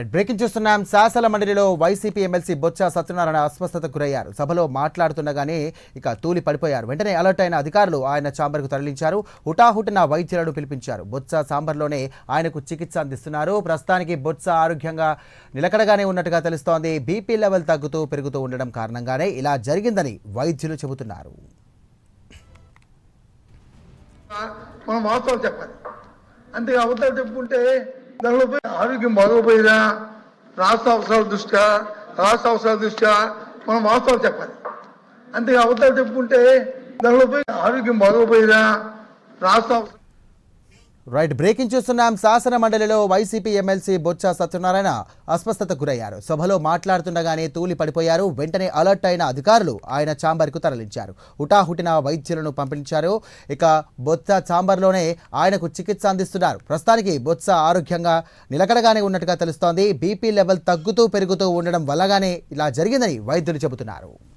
Breaking చూస్తున్నాం. శాసన మండలిలో వైసీపీ ఎమ్మెల్సీ బొత్స సత్యనారాయణ అస్వస్థతకు గురయ్యారు. సభలో మాట్లాడుతుండగానే తూలి పడిపోయారు. వెంటనే అలర్ట్ అయిన అధికారులు ఆయన ఛాంబర్కు తరలించారు. హుటాహుటిన వైద్యులను పిలిపించారు. బొత్స ఛాంబర్లోనే ఆయనకు చికిత్స అందిస్తున్నారు. ప్రస్తుతానికి బొత్స ఆరోగ్యంగా నిలకడగానే ఉన్నట్టుగా తెలుస్తోంది. బీపీ లెవెల్ తగ్గుతూ పెరుగుతూ ఉండడం కారణంగానే ఇలా జరిగిందని వైద్యులు చెబుతున్నారు. మనం వాస్తవం చెప్పాలి. అంతే అవతల చెప్పుకుంటే దానిలో ఆరోగ్యం బాగోపోయినా రాష్ట్ర అవసరాల దృష్ట్యా మనం వాస్తవం చెప్పాలి. అంతే అవతల చెప్పుకుంటే దానిలో ఆరోగ్యం బాగోపోయినా రాష్ట్ర బ్రేకింగ్ చూస్తున్నాం. శాసన మండలిలో వైసీపీ ఎమ్మెల్సీ బొత్స సత్యనారాయణ అస్వస్థతకు గురయ్యారు. సభలో మాట్లాడుతుండగానే తూలి పడిపోయారు. వెంటనే అలర్ట్ అయిన అధికారులు ఆయన ఛాంబర్కు తరలించారు. హుటాహుటిన వైద్యులను పంపించారు. బొత్స ఛాంబర్లోనే ఆయనకు చికిత్స అందిస్తున్నారు. ప్రస్తుతానికి బొత్స ఆరోగ్యంగా నిలకడగానే ఉన్నట్టుగా తెలుస్తోంది. బీపీ లెవెల్ తగ్గుతూ పెరుగుతూ ఉండడం వల్లగానే ఇలా జరిగిందని వైద్యులు చెబుతున్నారు.